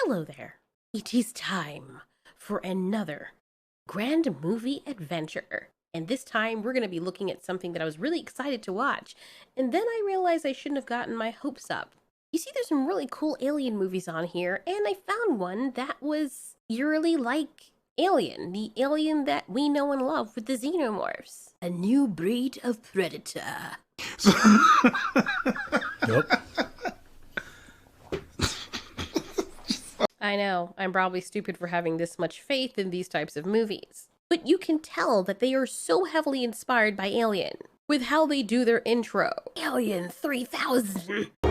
Hello there. It is time for another grand movie adventure. And this time we're going to be looking at something that I was really excited to watch. And then I realized I shouldn't have gotten my hopes up. You see, there's some really cool alien movies on here, and I found one that was eerily like Alien, the alien that we know and love with the xenomorphs. A new breed of predator. Nope. I know, I'm probably stupid for having this much faith in these types of movies. But you can tell that they are so heavily inspired by Alien, with how they do their intro. Alien 3000. I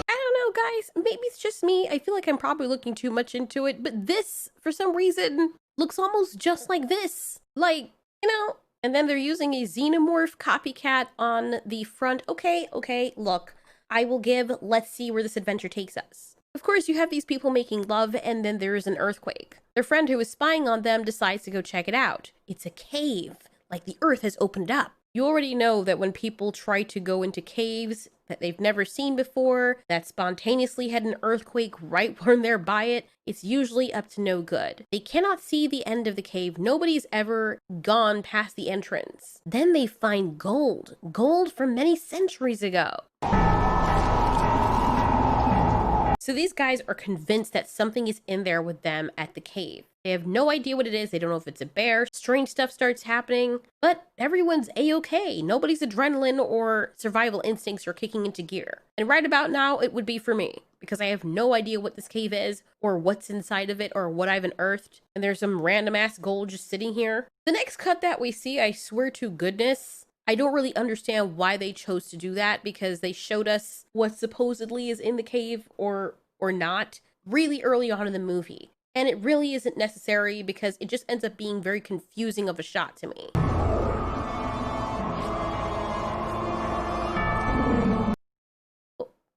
don't know, guys, maybe it's just me. I feel like I'm probably looking too much into it, but this, for some reason, looks almost just like this. Like, you know, and then they're using a xenomorph copycat on the front. Okay, look. I will give, let's see where this adventure takes us. Of course, you have these people making love, and then there's an earthquake. Their friend who is spying on them decides to go check it out. It's a cave, like the earth has opened up. You already know that when people try to go into caves that they've never seen before, that spontaneously had an earthquake right when they're by it, it's usually up to no good. They cannot see the end of the cave. Nobody's ever gone past the entrance. Then they find gold. Gold from many centuries ago. So these guys are convinced that something is in there with them at the cave. They have no idea what it is. They don't know if it's a bear. Strange stuff starts happening, but everyone's a-okay. Nobody's adrenaline or survival instincts are kicking into gear. And right about now, it would be for me, because I have no idea what this cave is or what's inside of it or what I've unearthed. And there's some random ass gold just sitting here. The next cut that we see, I swear to goodness, I don't really understand why they chose to do that, because they showed us what supposedly is in the cave or not really early on in the movie. And it really isn't necessary because it just ends up being very confusing of a shot to me.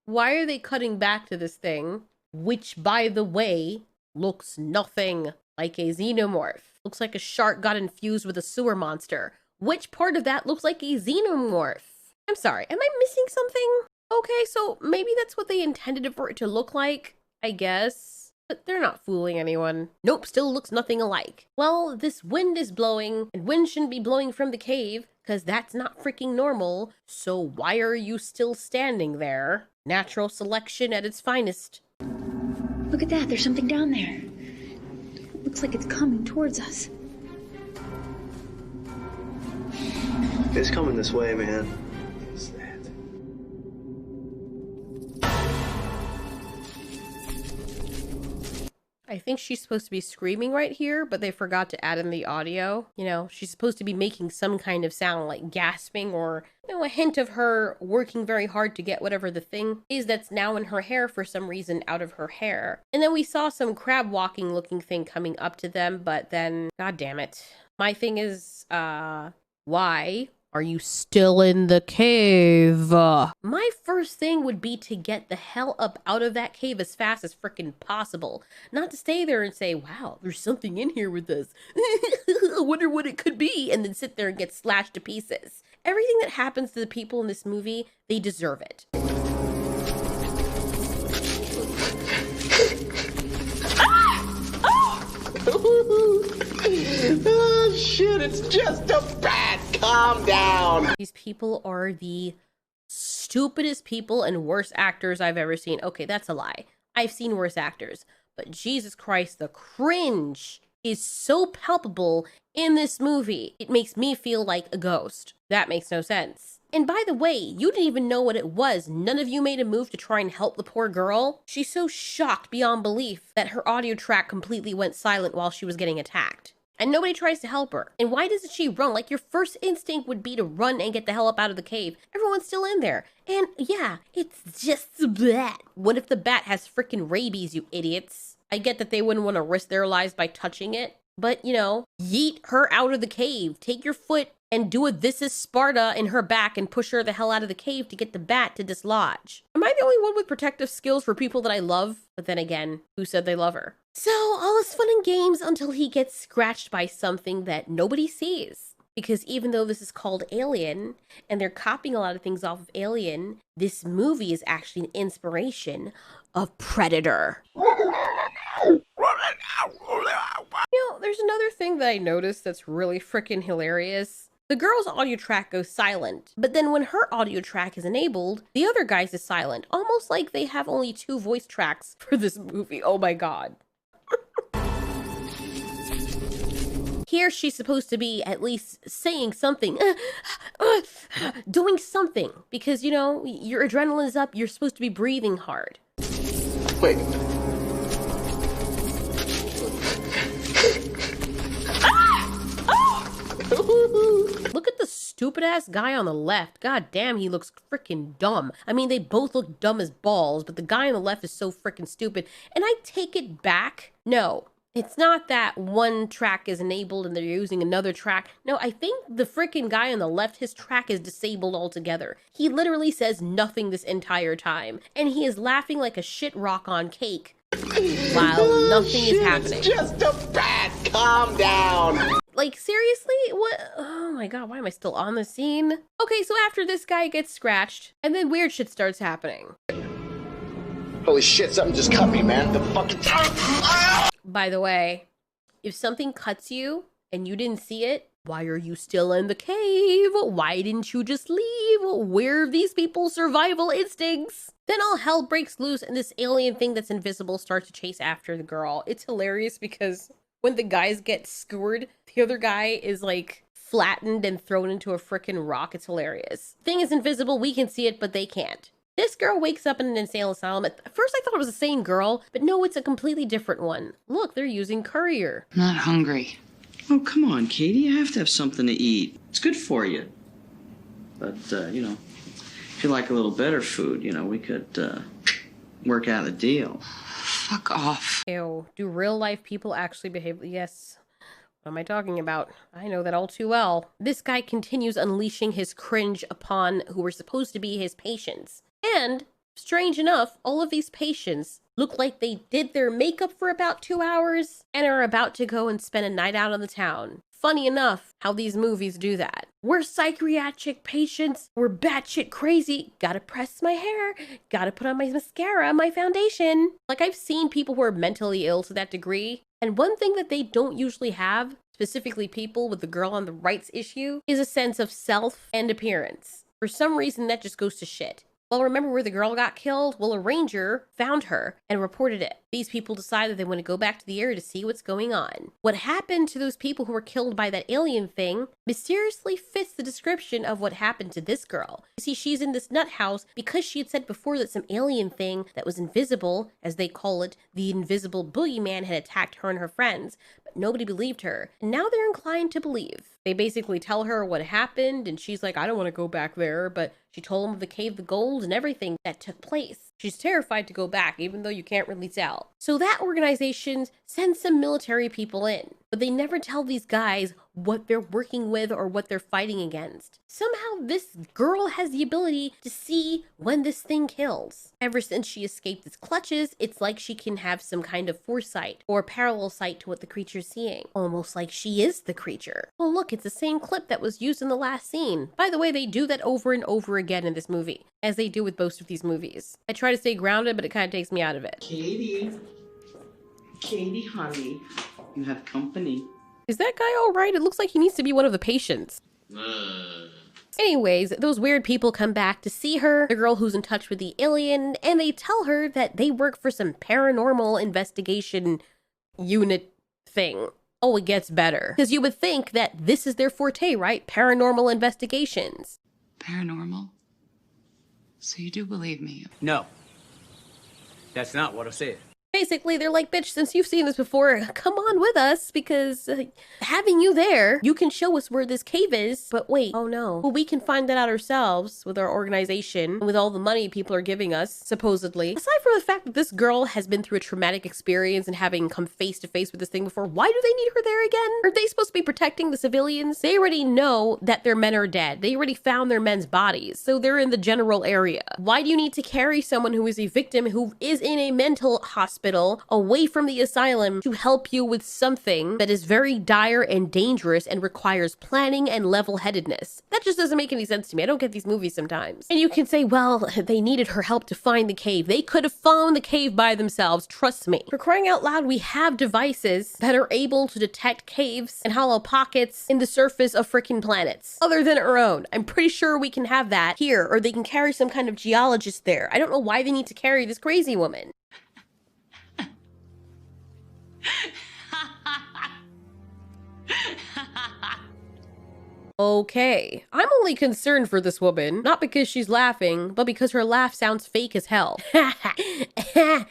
Why are they cutting back to this thing, which, by the way, looks nothing like a xenomorph? Looks like a shark got infused with a sewer monster. Which part of that looks like a xenomorph? I'm sorry, am I missing something? Okay, so maybe that's what they intended for it to look like, I guess. But they're not fooling anyone. Nope, still looks nothing alike. Well, this wind is blowing, and wind shouldn't be blowing from the cave, because that's not freaking normal. So why are you still standing there? Natural selection at its finest. Look at that, there's something down there. Looks like it's coming towards us. It's coming this way, man. What's that? I think she's supposed to be screaming right here, but they forgot to add in the audio. You know, she's supposed to be making some kind of sound like gasping or, you know, a hint of her working very hard to get whatever the thing is that's now in her hair for some reason out of her hair. And then we saw some crab walking looking thing coming up to them, but then, god damn it. My thing is, why are you still in the cave? My first thing would be to get the hell up out of that cave as fast as freaking possible. Not to stay there and say, wow, there's something in here with us. I wonder what it could be. And then sit there and get slashed to pieces. Everything that happens to the people in this movie, they deserve it. Oh, shit, it's just a bat. Calm down. These people are the stupidest people and worst actors I've ever seen. Okay, that's a lie. I've seen worse actors. But Jesus Christ, the cringe is so palpable in this movie. It makes me feel like a ghost. That makes no sense. And by the way, you didn't even know what it was. None of you made a move to try and help the poor girl. She's so shocked beyond belief that her audio track completely went silent while she was getting attacked. And nobody tries to help her. And why doesn't she run? Like, your first instinct would be to run and get the hell up out of the cave. Everyone's still in there. And yeah, it's just the bat. What if the bat has freaking rabies, you idiots? I get that they wouldn't want to risk their lives by touching it. But, you know, yeet her out of the cave. Take your foot and do a This Is Sparta in her back and push her the hell out of the cave to get the bat to dislodge. Am I the only one with protective skills for people that I love? But then again, who said they love her? So all is fun and games until he gets scratched by something that nobody sees. Because even though this is called Alien, and they're copying a lot of things off of Alien, this movie is actually an inspiration of Predator. There's another thing that I noticed that's really freaking hilarious. The girl's audio track goes silent, but then when her audio track is enabled, the other guy's is silent, almost like they have only 2 voice tracks for this movie. Oh my god. Here she's supposed to be at least saying something, doing something, because, your adrenaline is up, you're supposed to be breathing hard. Wait. Look at the stupid ass guy on the left. God damn, he looks freaking dumb. I mean, they both look dumb as balls, but the guy on the left is so freaking stupid. And I take it back. No, it's not that one track is enabled and they're using another track. No, I think the freaking guy on the left, his track is disabled altogether. He literally says nothing this entire time. And he is laughing like a shit rock on cake while nothing is happening. It's just a bat. Calm down. Like, seriously? What? Oh my god, why am I still on the scene? Okay, so after this guy gets scratched, and then weird shit starts happening. Holy shit, something just cut me, man. The fucking... By the way, if something cuts you and you didn't see it, why are you still in the cave? Why didn't you just leave? Where are these people's survival instincts? Then all hell breaks loose and this alien thing that's invisible starts to chase after the girl. It's hilarious because when the guys get skewered, the other guy is like flattened and thrown into a freaking rock. It's hilarious. Thing is invisible, we can see it, but they can't. This girl wakes up in an insane asylum. At first I thought it was the same girl, but no, it's a completely different one. Look, they're using courier. Not hungry. Oh, come on, Katie. You have to have something to eat. It's good for you. But, if you like a little better food, we could work out a deal. Fuck off. Ew, do real life people actually behave? Yes. What am I talking about? I know that all too well. This guy continues unleashing his cringe upon who were supposed to be his patients. And, strange enough, all of these patients look like they did their makeup for about 2 hours and are about to go and spend a night out on the town. Funny enough how these movies do that. We're psychiatric patients. We're batshit crazy. Gotta press my hair. Gotta put on my mascara, my foundation. Like, I've seen people who are mentally ill to that degree. And one thing that they don't usually have, specifically people with the girl on the right's issue, is a sense of self and appearance. For some reason, that just goes to shit. Well, remember where the girl got killed? Well, a ranger found her and reported it. These people decided they want to go back to the area to see what's going on. What happened to those people who were killed by that alien thing mysteriously fits the description of what happened to this girl. You see, she's in this nut house because she had said before that some alien thing that was invisible, as they call it, the invisible boogeyman had attacked her and her friends, but nobody believed her. And now they're inclined to believe. They basically tell her what happened, and she's like, I don't want to go back there, but she told them of the cave, the gold, and everything that took place. She's terrified to go back, even though you can't really tell. So that organization sends some military people in, but they never tell these guys what they're working with or what they're fighting against. Somehow this girl has the ability to see when this thing kills. Ever since she escaped its clutches, it's like she can have some kind of foresight or parallel sight to what the creature's seeing. Almost like she is the creature. Oh look, it's the same clip that was used in the last scene. By the way, they do that over and over again in this movie, as they do with most of these movies. I try to stay grounded, but it kind of takes me out of it. Katie, honey, you have company. Is that guy all right? It looks like he needs to be one of the patients. Anyways, those weird people come back to see her, the girl who's in touch with the alien, and they tell her that they work for some paranormal investigation unit thing. Oh, it gets better. Because you would think that this is their forte, right? Paranormal investigations. Paranormal? So you do believe me? No. That's not what I said. Basically, they're like, bitch, since you've seen this before, come on with us, because having you there, you can show us where this cave is. But wait, oh no. Well, we can find that out ourselves with our organization, with all the money people are giving us, supposedly. Aside from the fact that this girl has been through a traumatic experience and having come face to face with this thing before, why do they need her there again? Are they supposed to be protecting the civilians? They already know that their men are dead. They already found their men's bodies, so they're in the general area. Why do you need to carry someone who is a victim who is in a mental hospital hospital, away from the asylum, to help you with something that is very dire and dangerous and requires planning and level-headedness. That just doesn't make any sense to me. I don't get these movies sometimes. And you can say, well, they needed her help to find the cave. They could have found the cave by themselves, trust me. For crying out loud, we have devices that are able to detect caves and hollow pockets in the surface of freaking planets, other than our own. I'm pretty sure we can have that here, or they can carry some kind of geologist there. I don't know why they need to carry this crazy woman. Okay, I'm only concerned for this woman, not because she's laughing, but because her laugh sounds fake as hell. I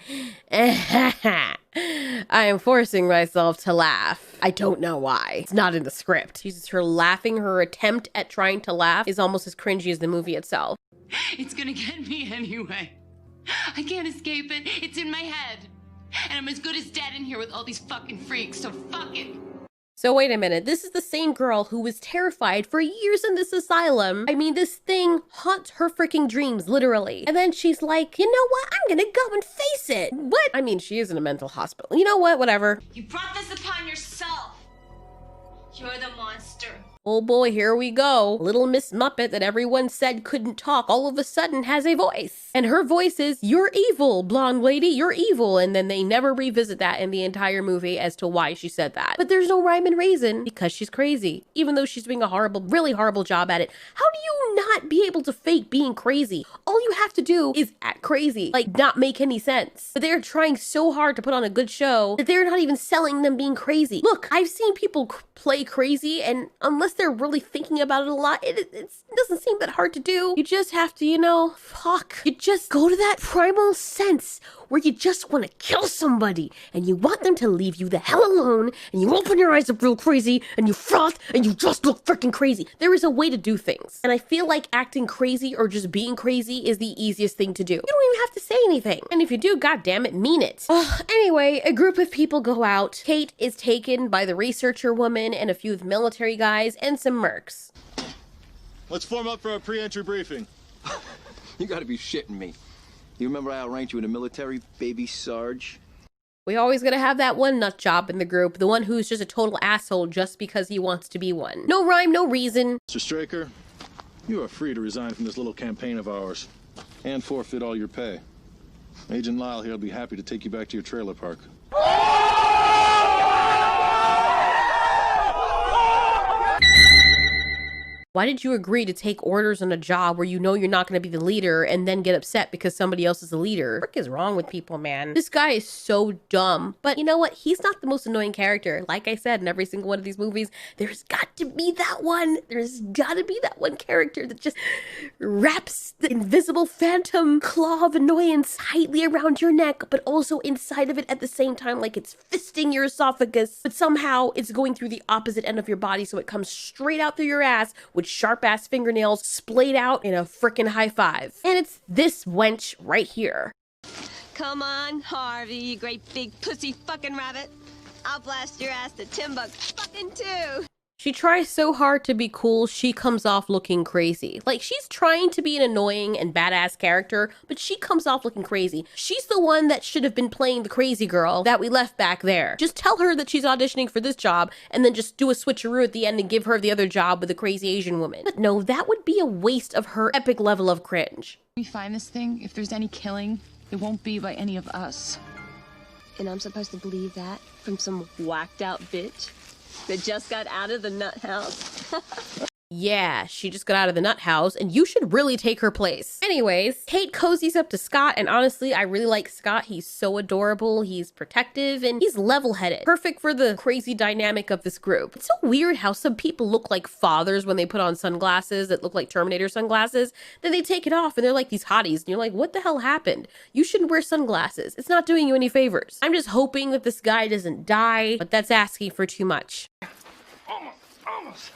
am forcing myself to laugh. I don't know why. It's not in the script. Jesus, her laughing, her attempt at trying to laugh is almost as cringy as the movie itself. It's gonna get me anyway. I can't escape it. It's in my head. And I'm as good as dead in here with all these fucking freaks, so fuck it. So wait a minute, this is the same girl who was terrified for years in this asylum. I mean, this thing haunts her freaking dreams, literally. And then she's like, you know what? I'm gonna go and face it. What? I mean, she is in a mental hospital. You know what? Whatever. You brought this upon yourself. You're the monster. Oh boy, here we go. Little Miss Muppet that everyone said couldn't talk all of a sudden has a voice. And her voice is, you're evil, blonde lady, you're evil. And then they never revisit that in the entire movie as to why she said that. But there's no rhyme and reason because she's crazy. Even though she's doing a horrible, really horrible job at it. How do you not be able to fake being crazy? All you have to do is act crazy, like not make any sense. But they're trying so hard to put on a good show that they're not even selling them being crazy. Look, I've seen people play crazy, and unless they're really thinking about it a lot, it doesn't seem that hard to do. You just have to, you just go to that primal sense where you just want to kill somebody and you want them to leave you the hell alone, and you open your eyes up real crazy and you froth and you just look freaking crazy. There is a way to do things. And I feel like acting crazy or just being crazy is the easiest thing to do. You don't even have to say anything. And if you do, goddammit, mean it. Anyway, a group of people go out. Kate is taken by the researcher woman and a few of the military guys and some mercs. Let's form up for a pre-entry briefing. You gotta be shitting me. You remember I arranged you in the military, baby Sarge? We always gotta have that one nut job in the group, the one who's just a total asshole just because he wants to be one. No rhyme, no reason. Mr. Straker, you are free to resign from this little campaign of ours and forfeit all your pay. Agent Lyle here will be happy to take you back to your trailer park. Why did you agree to take orders on a job where you know you're not going to be the leader and then get upset because somebody else is the leader? What is wrong with people, man? This guy is so dumb. But you know what? He's not the most annoying character. Like I said, in every single one of these movies, there's got to be that one. There's got to be that one character that just wraps the invisible phantom claw of annoyance tightly around your neck, but also inside of it at the same time, like it's fisting your esophagus. But somehow it's going through the opposite end of your body, so it comes straight out through your ass with sharp-ass fingernails splayed out in a frickin' high five. And it's this wench right here. Come on, Harvey, you great big pussy fucking rabbit. I'll blast your ass to Timbuk fucking too. She tries so hard to be cool, she comes off looking crazy. Like, she's trying to be an annoying and badass character, but she comes off looking crazy. She's the one that should have been playing the crazy girl that we left back there. Just tell her that she's auditioning for this job, and then just do a switcheroo at the end and give her the other job with the crazy Asian woman. But no, that would be a waste of her epic level of cringe. We find this thing, if there's any killing, it won't be by any of us. And I'm supposed to believe that from some whacked out bitch that just got out of the nut house? Yeah, she just got out of the nut house, and you should really take her place. Anyways, Kate cozies up to Scott, and honestly, I really like Scott. He's so adorable, he's protective, and he's level-headed. Perfect for the crazy dynamic of this group. It's so weird how some people look like fathers when they put on sunglasses that look like Terminator sunglasses. Then they take it off, and they're like these hotties, and you're like, what the hell happened? You shouldn't wear sunglasses. It's not doing you any favors. I'm just hoping that this guy doesn't die, but that's asking for too much. Almost.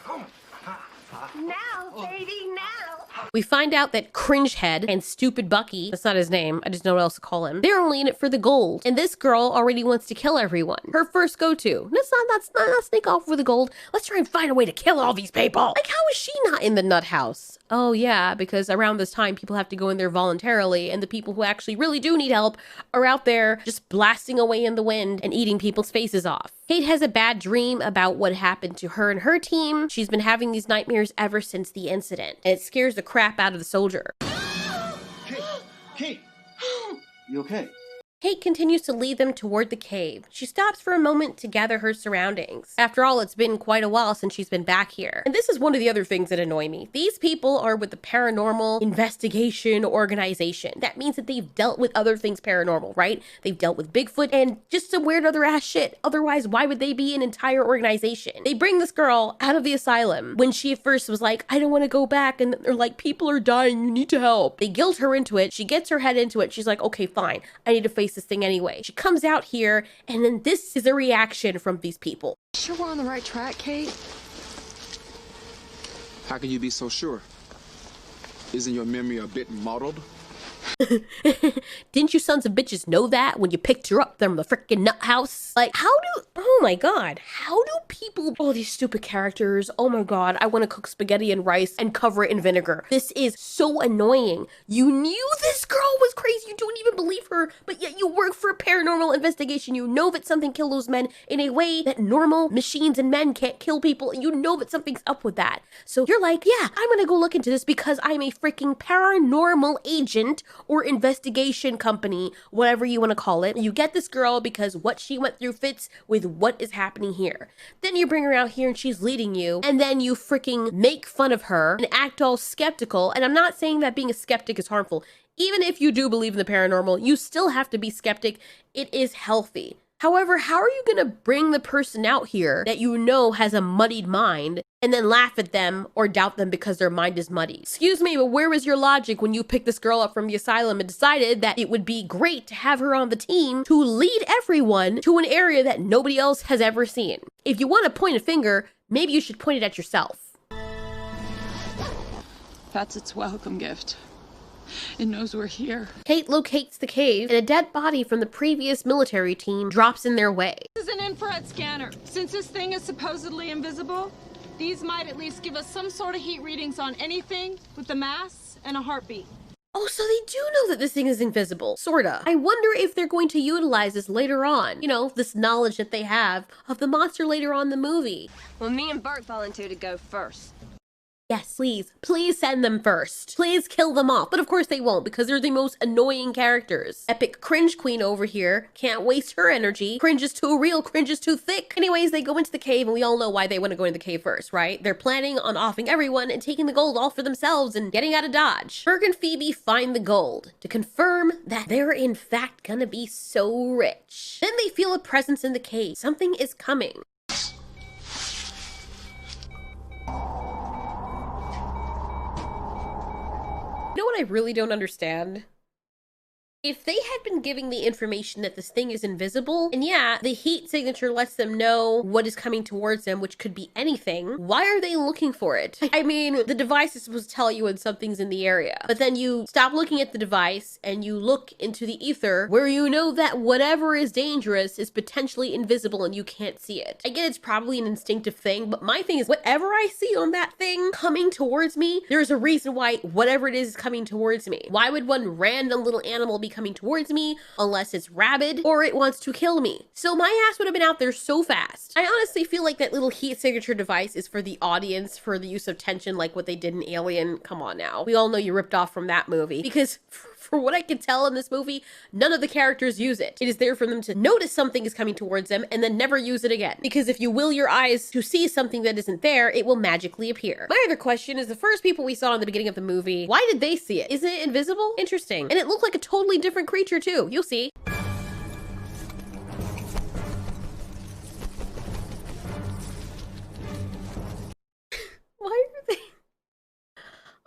Now, baby, now. We find out that Cringehead and Stupid Bucky, that's not his name, I just know what else to call him, they're only in it for the gold. And this girl already wants to kill everyone. Her first go-to. Let's not sneak off with the gold. Let's try and find a way to kill all these people. Like, how is she not in the nut house? Oh yeah, because around this time, people have to go in there voluntarily, and the people who actually really do need help are out there just blasting away in the wind and eating people's faces off. Kate has a bad dream about what happened to her and her team. She's been having these nightmares ever since the incident, and it scares the crap out of the soldier. Kate, you okay? Kate continues to lead them toward the cave. She stops for a moment to gather her surroundings. After all, it's been quite a while since she's been back here. And this is one of the other things that annoy me. These people are with the Paranormal Investigation organization. That means that they've dealt with other things paranormal, right? They've dealt with Bigfoot and just some weird other ass shit. Otherwise, why would they be an entire organization? They bring this girl out of the asylum when she at first was like, I don't want to go back. And they're like, people are dying, you need to help. They guilt her into it. She gets her head into it. She's like, okay, fine. I need to face this thing anyway. She comes out here, and then this is a reaction from these people. Sure we're on the right track, Kate? How can you be so sure? Isn't your memory a bit muddled? Didn't you sons of bitches know that when you picked her up from the freaking nut house? Like, oh my god, how do people, all these stupid characters, oh my god, I want to cook spaghetti and rice and cover it in vinegar. This is so annoying. You knew this girl was crazy, you don't even believe her, but yet you work for a paranormal investigation. You know that something killed those men in a way that normal machines and men can't kill people, and you know that something's up with that. So you're like, yeah, I'm gonna go look into this because I'm a freaking paranormal agent or investigation company, whatever you want to call it. You get this girl because what she went through fits with what is happening here. Then you bring her out here and she's leading you, and then you freaking make fun of her and act all skeptical. And I'm not saying that being a skeptic is harmful. Even if you do believe in the paranormal, you still have to be skeptic. It is healthy. However, how are you gonna bring the person out here that you know has a muddied mind and then laugh at them or doubt them because their mind is muddy? Excuse me, but where was your logic when you picked this girl up from the asylum and decided that it would be great to have her on the team to lead everyone to an area that nobody else has ever seen? If you want to point a finger, maybe you should point it at yourself. That's its welcome gift. It knows we're here. Kate locates the cave, and a dead body from the previous military team drops in their way. This is an infrared scanner. Since this thing is supposedly invisible, these might at least give us some sort of heat readings on anything with a mass and a heartbeat. Oh, so they do know that this thing is invisible. Sorta. I wonder if they're going to utilize this later on. You know, this knowledge that they have of the monster later on in the movie. Well, me and Bert volunteered to go first. Yes, please send them first. Please kill them off. But of course they won't because they're the most annoying characters. Epic cringe queen over here. Can't waste her energy. Cringe is too real, cringe is too thick. Anyways, they go into the cave and we all know why they want to go into the cave first, right? They're planning on offing everyone and taking the gold all for themselves and getting out of Dodge. Berg and Phoebe find the gold to confirm that they're in fact gonna be so rich. Then they feel a presence in the cave. Something is coming. You know what I really don't understand? If they had been giving the information that this thing is invisible, and yeah, the heat signature lets them know what is coming towards them, which could be anything, why are they looking for it? I mean, the device is supposed to tell you when something's in the area, but then you stop looking at the device and you look into the ether where you know that whatever is dangerous is potentially invisible and you can't see it. I get it's probably an instinctive thing, but my thing is whatever I see on that thing coming towards me, there's a reason why whatever it is coming towards me. Why would one random little animal be coming towards me unless it's rabid or it wants to kill me? So my ass would have been out there so fast. I honestly feel like that little heat signature device is for the audience, for the use of tension, like what they did in Alien. Come on now. We all know you ripped off from that movie because for what I can tell in this movie, none of the characters use it. It is there for them to notice something is coming towards them and then never use it again. Because if you will your eyes to see something that isn't there, it will magically appear. My other question is the first people we saw in the beginning of the movie, why did they see it? Isn't it invisible? Interesting. And it looked like a totally different creature too. You'll see. Why are they?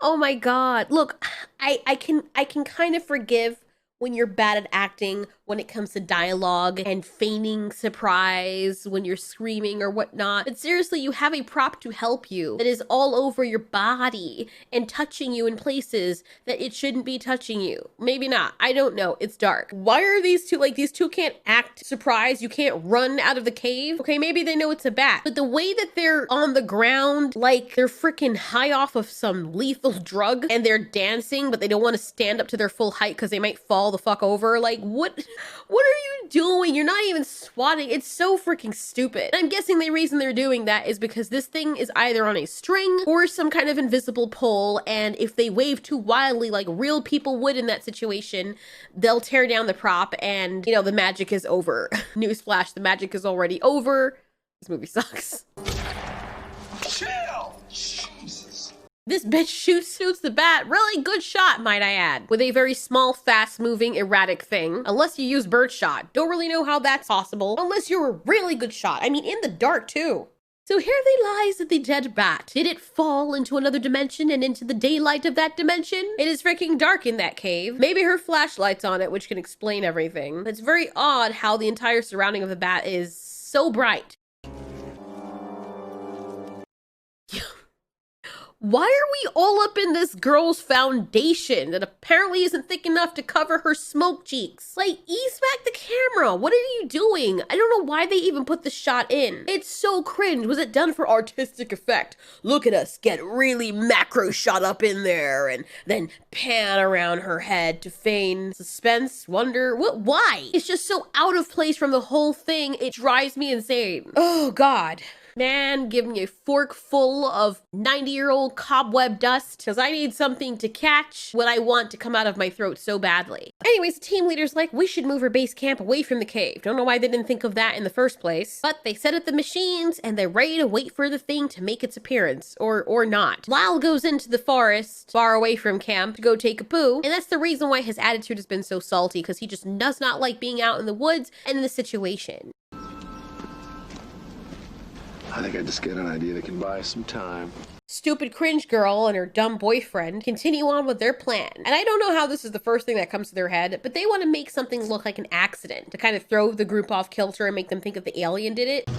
Oh my god. Look, I can kind of forgive when you're bad at acting when it comes to dialogue and feigning surprise when you're screaming or whatnot. But seriously, you have a prop to help you that is all over your body and touching you in places that it shouldn't be touching you. Maybe not. I don't know. It's dark. Why are these two, like, these two can't act surprised? You can't run out of the cave? Okay, maybe they know it's a bat. But the way that they're on the ground, like they're freaking high off of some lethal drug and they're dancing, but they don't want to stand up to their full height because they might fall the fuck over. Like, what are you doing? You're not even swatting. It's so freaking stupid. And I'm guessing the reason they're doing that is because this thing is either on a string or some kind of invisible pole, and if they wave too wildly like real people would in that situation, they'll tear down the prop and, you know, the magic is over. Newsflash, the magic is already over. This movie sucks. Chill! Jesus. This bitch shoots the bat. Really good shot, might I add. With a very small, fast-moving, erratic thing. Unless you use birdshot. Don't really know how that's possible. Unless you're a really good shot. I mean, in the dark, too. So here they lies the dead bat. Did it fall into another dimension and into the daylight of that dimension? It is freaking dark in that cave. Maybe her flashlight's on it, which can explain everything. But it's very odd how the entire surrounding of the bat is so bright. Why are we all up in this girl's foundation that apparently isn't thick enough to cover her smoke cheeks? Like, ease back the camera. What are you doing? I don't know why they even put the shot in. It's so cringe. Was it done for artistic effect? Look at us get really macro shot up in there and then pan around her head to feign suspense, wonder, what, why? It's just so out of place from the whole thing. It drives me insane. Oh, God. Man, give me a fork full of 90-year-old cobweb dust, because I need something to catch what I want to come out of my throat so badly. Anyways, the team leader's like, we should move our base camp away from the cave. Don't know why they didn't think of that in the first place. But they set up the machines, and they're ready to wait for the thing to make its appearance, or not. Lyle goes into the forest, far away from camp, to go take a poo, and that's the reason why his attitude has been so salty, because he just does not like being out in the woods and in the situation. I think I just get an idea that can buy us some time. Stupid cringe girl and her dumb boyfriend continue on with their plan. And I don't know how this is the first thing that comes to their head, but they want to make something look like an accident to kind of throw the group off kilter and make them think that the alien did it.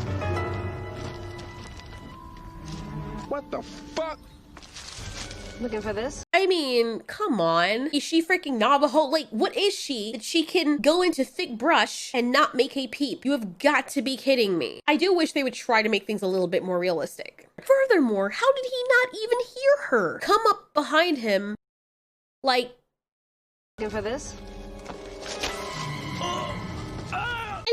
What the fuck? Looking for this? I mean, come on. Is she freaking Navajo? Like, what is she that she can go into thick brush and not make a peep? You have got to be kidding me. I do wish they would try to make things a little bit more realistic. Furthermore, how did he not even hear her come up behind him? Like, Looking for this?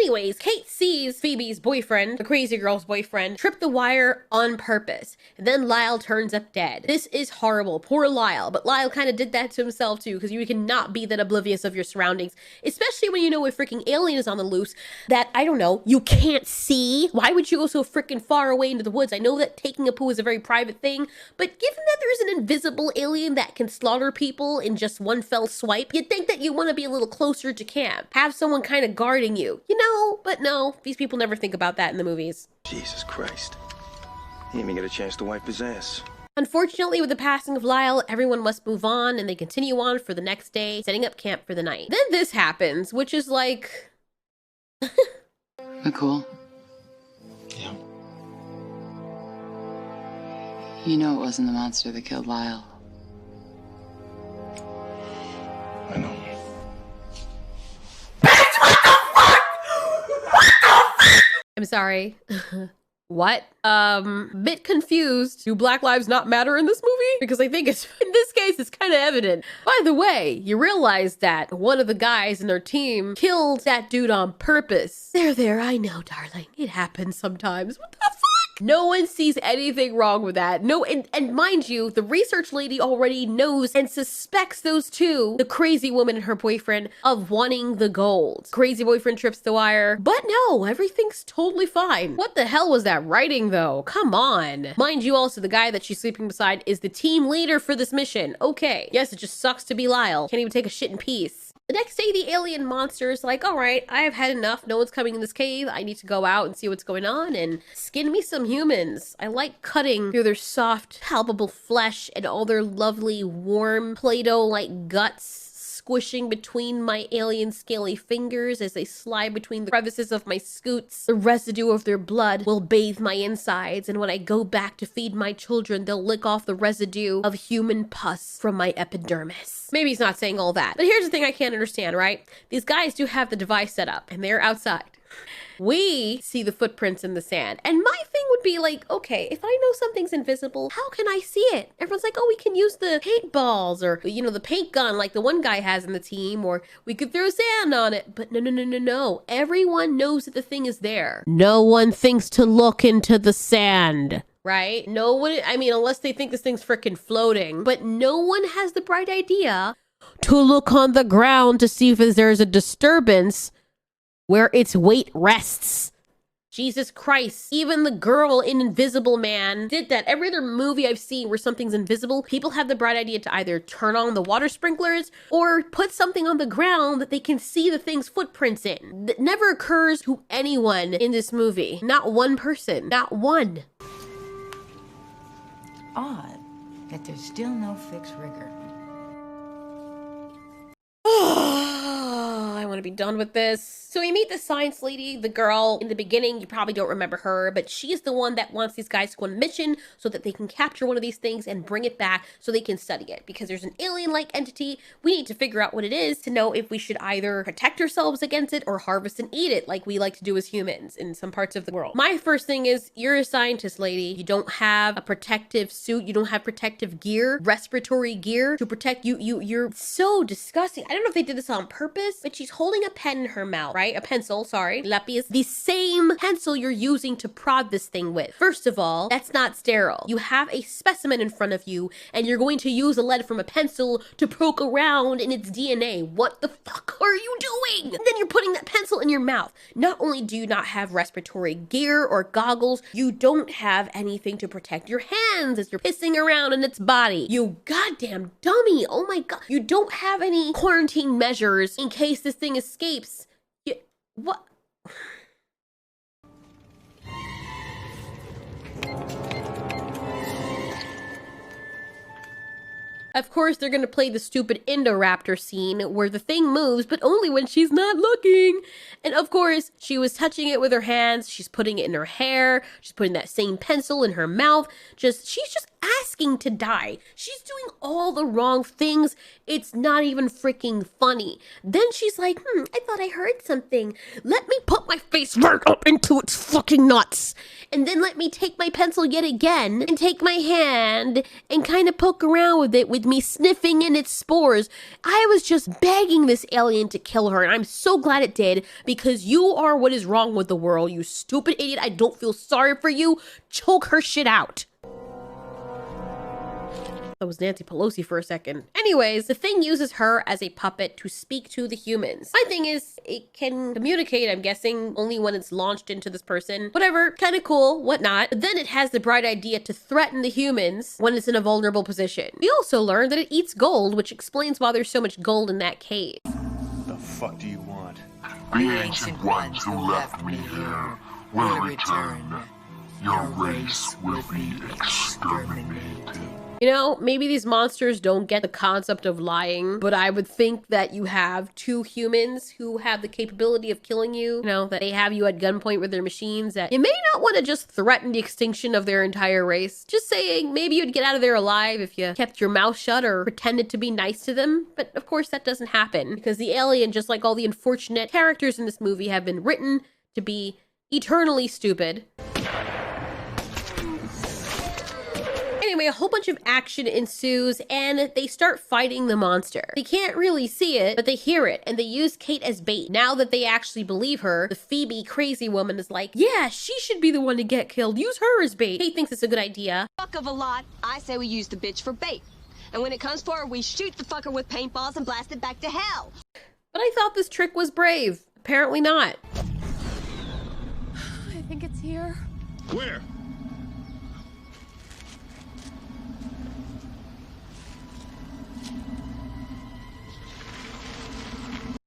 anyways, Kate sees Phoebe's boyfriend, the crazy girl's boyfriend, trip the wire on purpose. And then Lyle turns up dead. This is horrible. Poor Lyle. But Lyle kind of did that to himself too, because you cannot be that oblivious of your surroundings, especially when you know a freaking alien is on the loose that, I don't know, you can't see. Why would you go so freaking far away into the woods? I know that taking a poo is a very private thing, but given that there's an invisible alien that can slaughter people in just one fell swipe, you'd think that you want to be a little closer to camp. Have someone kind of guarding you. You know, but no, these people never think about that in the movies. Jesus Christ. He didn't even get a chance to wipe his ass. Unfortunately, with the passing of Lyle, everyone must move on, and they continue on for the next day, setting up camp for the night. Then this happens, which is like... Cool. Yeah. You know it wasn't the monster that killed Lyle. I know. I'm sorry. What? Bit confused. Do Black Lives not matter in this movie? Because I think it's, in this case, it's kind of evident. By the way, you realize that one of the guys in their team killed that dude on purpose. There, I know, darling. It happens sometimes. What the fuck? No one sees anything wrong with that. No, and mind you, the research lady already knows and suspects those two, the crazy woman and her boyfriend, of wanting the gold. Crazy boyfriend trips the wire, but no, everything's totally fine. What the hell was that writing though? Come on. Mind you, also, the guy that she's sleeping beside is the team leader for this mission. Okay, yes, it just sucks to be Lyle. Can't even take a shit in peace. The next day, the alien monster is like, all right, I have had enough. No one's coming in this cave. I need to go out and see what's going on and skin me some humans. I like cutting through their soft, palpable flesh and all their lovely, warm, Play-Doh-like guts, squishing between my alien scaly fingers as they slide between the crevices of my scoots. The residue of their blood will bathe my insides, and when I go back to feed my children, they'll lick off the residue of human pus from my epidermis. Maybe he's not saying all that, but here's the thing I can't understand, right? These guys do have the device set up, and they're outside. We see the footprints in the sand. And my thing would be like, okay, if I know something's invisible, how can I see it? Everyone's like, oh, we can use the paintballs or, you know, the paint gun like the one guy has in the team, or we could throw sand on it. But no. Everyone knows that the thing is there. No one thinks to look into the sand. Right? No one, I mean, unless they think this thing's freaking floating, but no one has the bright idea to look on the ground to see if there's a disturbance where its weight rests. Jesus Christ. Even the girl in Invisible Man did that. Every other movie I've seen where something's invisible, people have the bright idea to either turn on the water sprinklers or put something on the ground that they can see the thing's footprints in. That never occurs to anyone in this movie. Not one person. Not one. Odd that there's still no fixed rigor. I want to be done with this. So we meet the science lady, the girl in the beginning. You probably don't remember her, but she's the one that wants these guys to go on a mission so that they can capture one of these things and bring it back so they can study it. Because there's an alien-like entity. We need to figure out what it is to know if we should either protect ourselves against it or harvest and eat it like we like to do as humans in some parts of the world. My first thing is, you're a scientist, lady. You don't have a protective suit. You don't have protective gear, respiratory gear to protect you. You're so disgusting. I don't know if they did this on purpose, but she's holding a pen in her mouth, right? A pencil, sorry. Lápiz. The same pencil you're using to prod this thing with. First of all, that's not sterile. You have a specimen in front of you, and you're going to use a lead from a pencil to poke around in its DNA. What the fuck are you doing? And then you're putting that pencil in your mouth. Not only do you not have respiratory gear or goggles, you don't have anything to protect your hands as you're pissing around in its body. You goddamn dummy. Oh my god. You don't have any quarantine measures in case this thing escapes. What? Of course, they're gonna play the stupid Indoraptor scene where the thing moves, but only when she's not looking. And of course, she was touching it with her hands. She's putting it in her hair. She's putting that same pencil in her mouth. She's just asking to die. She's doing all the wrong things. It's not even freaking funny. Then she's like, I thought I heard something. Let me put my face right up into its fucking nuts. And then let me take my pencil yet again and take my hand and kind of poke around with it with me sniffing in its spores. I was just begging this alien to kill her, and I'm so glad it did, because you are what is wrong with the world, you stupid idiot. I don't feel sorry for you. Choke her shit out. That was Nancy Pelosi for a second. Anyways, the thing uses her as a puppet to speak to the humans. My thing is, it can communicate, I'm guessing, only when it's launched into this person. Whatever, kind of cool, whatnot. But then it has the bright idea to threaten the humans when it's in a vulnerable position. We also learned that it eats gold, which explains why there's so much gold in that cave. The fuck do you want? The ancient ones who left me here will return. Your race will be exterminated. You know, maybe these monsters don't get the concept of lying, but I would think that you have two humans who have the capability of killing you, you know, that they have you at gunpoint with their machines, that you may not want to just threaten the extinction of their entire race. Just saying, maybe you'd get out of there alive if you kept your mouth shut or pretended to be nice to them, but of course that doesn't happen, because the alien, just like all the unfortunate characters in this movie, have been written to be eternally stupid. Anyway, a whole bunch of action ensues, and they start fighting the monster. They can't really see it, but they hear it, and they use Kate as bait. Now that they actually believe her, the Phoebe crazy woman is like, yeah, she should be the one to get killed. Use her as bait. Kate thinks it's a good idea. Fuck of a lot. I say we use the bitch for bait. And when it comes for her, we shoot the fucker with paintballs and blast it back to hell. But I thought this trick was brave. Apparently not. I think it's here. Where?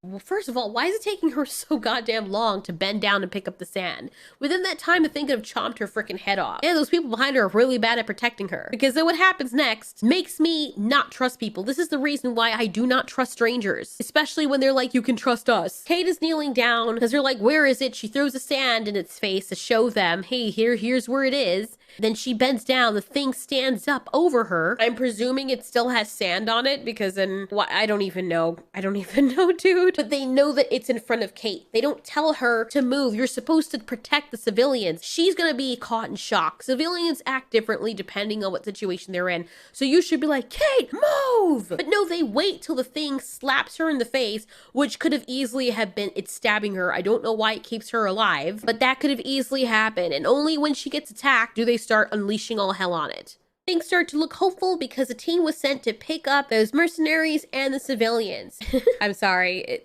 Well, first of all, why is it taking her so goddamn long to bend down and pick up the sand? Within that time, the thing could have chomped her freaking head off. And those people behind her are really bad at protecting her. Because then what happens next makes me not trust people. This is the reason why I do not trust strangers. Especially when they're like, you can trust us. Kate is kneeling down because they're like, where is it? She throws the sand in its face to show them, hey, here's where it is. Then she bends down, the thing stands up over her. I'm presuming it still has sand on it because then, I don't even know. I don't even know, dude. But they know that it's in front of Kate. They don't tell her to move. You're supposed to protect the civilians. She's gonna be caught in shock. Civilians act differently depending on what situation they're in. So you should be like, Kate, move! But no, they wait till the thing slaps her in the face, which could have easily have been it stabbing her. I don't know why it keeps her alive, but that could have easily happened. And only when she gets attacked do they start unleashing all hell on it. Things start to look hopeful because a team was sent to pick up those mercenaries and the civilians. I'm sorry.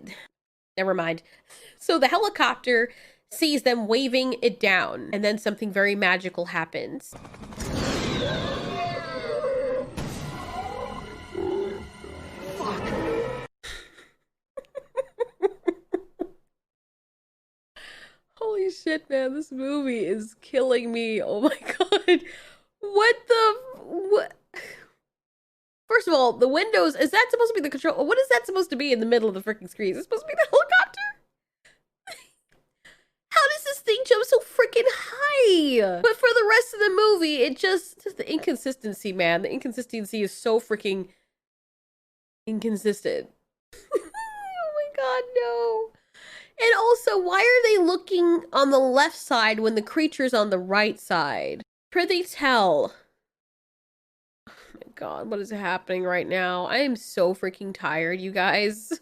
Never mind. So the helicopter sees them waving it down, and then something very magical happens. Holy shit, man, this movie is killing me. Oh my god. What? First of all, the windows, is that supposed to be the control? What is that supposed to be in the middle of the freaking screen? Is it supposed to be the helicopter? How does this thing jump so freaking high? But for the rest of the movie, just the inconsistency, man. The inconsistency is so freaking inconsistent. Oh my god, no. And also, why are they looking on the left side when the creature's on the right side? Prithee tell. Oh my god, what is happening right now? I am so freaking tired, you guys.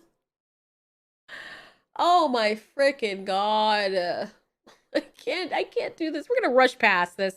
Oh my freaking god. I can't do this. We're gonna rush past this.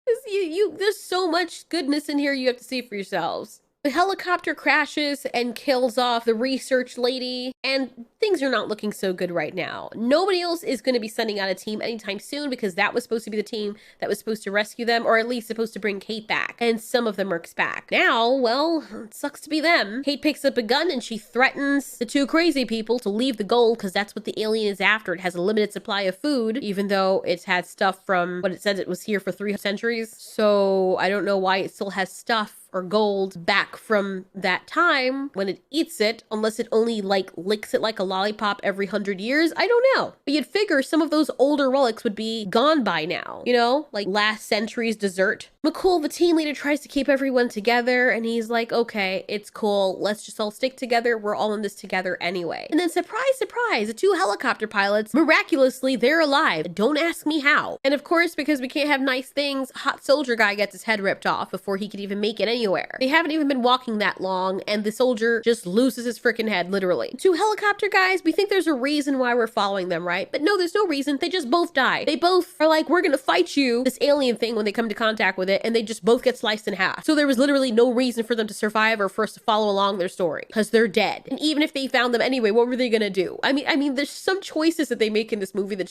There's so much goodness in here you have to see for yourselves. The helicopter crashes and kills off the research lady, and things are not looking so good right now. Nobody else is going to be sending out a team anytime soon because that was supposed to be the team that was supposed to rescue them, or at least supposed to bring Kate back, and some of them are back. Now, well, it sucks to be them. Kate picks up a gun and she threatens the two crazy people to leave the gold because that's what the alien is after. It has a limited supply of food, even though it's had stuff from what it said it was here for 3 centuries. So I don't know why it still has stuff or gold back from that time when it eats it, unless it only like licks it like a lollipop every 100 years. I don't know. But you'd figure some of those older relics would be gone by now, you know, like last century's dessert. McCool, the team leader, tries to keep everyone together, and he's like, okay, it's cool. Let's just all stick together. We're all in this together anyway. And then surprise, surprise, the 2 helicopter pilots, miraculously, they're alive. Don't ask me how. And of course, because we can't have nice things, Hot Soldier guy gets his head ripped off before he could even make it anywhere. They haven't even been walking that long, and the soldier just loses his freaking head, literally. 2 helicopter guys, we think there's a reason why we're following them, right? But no, there's no reason. They just both died. They both are like, we're gonna fight you, this alien thing, when they come into contact with it, and they just both get sliced in half. So there was literally no reason for them to survive or for us to follow along their story, because they're dead. And even if they found them anyway, what were they gonna do? I mean, there's some choices that they make in this movie that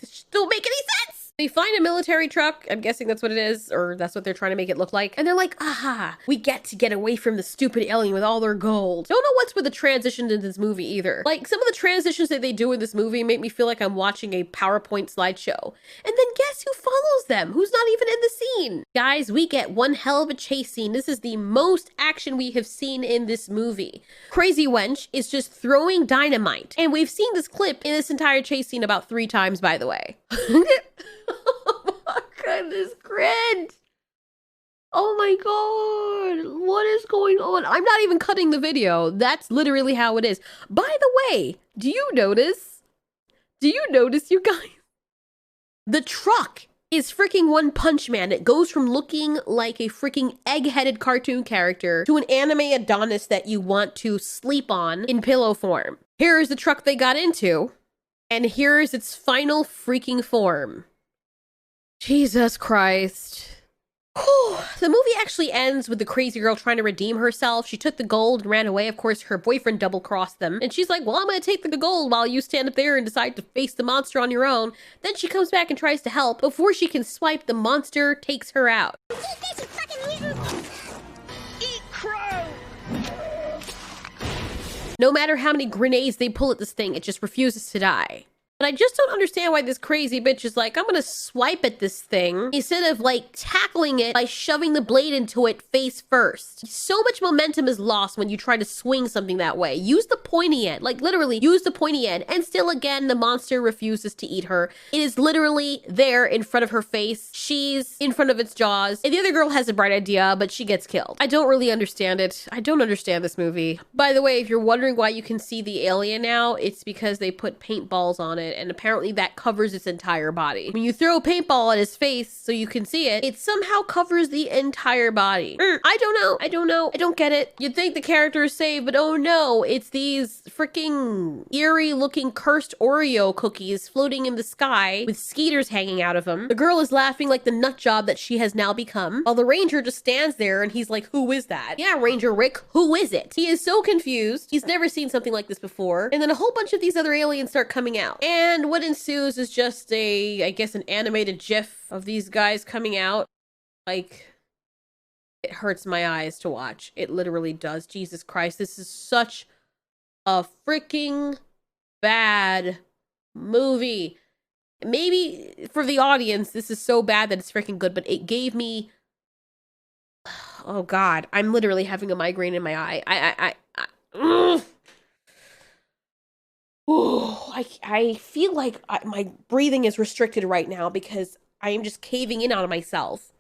just don't make any sense. They find a military truck. I'm guessing that's what it is, or that's what they're trying to make it look like. And they're like, aha, we get to get away from the stupid alien with all their gold. Don't know what's with the transitions in this movie either. Like, some of the transitions that they do in this movie make me feel like I'm watching a PowerPoint slideshow. And then guess who follows them? Who's not even in the scene? Guys, we get one hell of a chase scene. This is the most action we have seen in this movie. Crazy Wench is just throwing dynamite. And we've seen this clip in this entire chase scene about 3 times, by the way. Oh my goodness, cringe. Oh my god, what is going on? I'm not even cutting the video. That's literally how it is. By the way, do you notice, you guys? The truck is freaking One Punch Man. It goes from looking like a freaking egg-headed cartoon character to an anime Adonis that you want to sleep on in pillow form. Here's the truck they got into, and here's its final freaking form. Jesus Christ. Whew. The movie actually ends with the crazy girl trying to redeem herself. She took the gold and ran away. Of course, her boyfriend double-crossed them. And she's like, well, I'm gonna take the gold while you stand up there and decide to face the monster on your own. Then she comes back and tries to help. Before she can swipe, the monster takes her out. Eat crow! No matter how many grenades they pull at this thing, it just refuses to die. But I just don't understand why this crazy bitch is like, I'm gonna swipe at this thing instead of like tackling it by shoving the blade into it face first. So much momentum is lost when you try to swing something that way. Use the pointy end, like literally use the pointy end. And still again, the monster refuses to eat her. It is literally there in front of her face. She's in front of its jaws. And the other girl has a bright idea, but she gets killed. I don't really understand it. I don't understand this movie. By the way, if you're wondering why you can see the alien now, it's because they put paintballs on it. And apparently that covers its entire body. When you throw a paintball at his face so you can see it, it somehow covers the entire body. I don't know. I don't get it. You'd think the character is safe, but oh no, it's these freaking eerie looking cursed Oreo cookies floating in the sky with skeeters hanging out of them. The girl is laughing like the nut job that she has now become, while the ranger just stands there and he's like, who is that? Yeah, Ranger Rick, who is it? He is so confused. He's never seen something like this before. And then a whole bunch of these other aliens start coming out. And what ensues is just I guess an animated GIF of these guys coming out. Like, it hurts my eyes to watch. It literally does. Jesus Christ, this is such a freaking bad movie. Maybe for the audience, this is so bad that it's freaking good, but it gave me, oh God, I'm literally having a migraine in my eye. I feel like my breathing is restricted right now because I am just caving in on myself.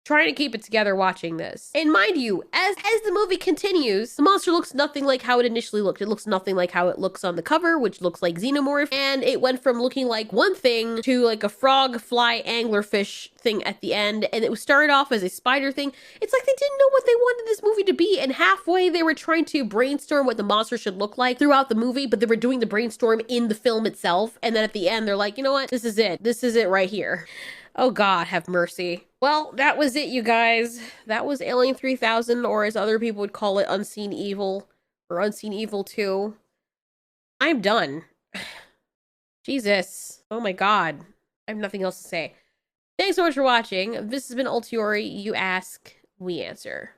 Trying to keep it together watching this. And mind you, as the movie continues, the monster looks nothing like how it initially looked. It looks nothing like how it looks on the cover, which looks like xenomorph. And it went from looking like one thing to like a frog, fly, anglerfish thing at the end. And it was started off as a spider thing. It's like they didn't know what they wanted this movie to be. And halfway they were trying to brainstorm what the monster should look like throughout the movie, but they were doing the brainstorm in the film itself. And then at the end, they're like, you know what? This is it. This is it right here. Oh God, have mercy. Well, that was it, you guys. That was Alien 3000, or as other people would call it, Unseen Evil, or Unseen Evil 2. I'm done. Jesus. Oh my God. I have nothing else to say. Thanks so much for watching. This has been Ultiori. You ask, we answer.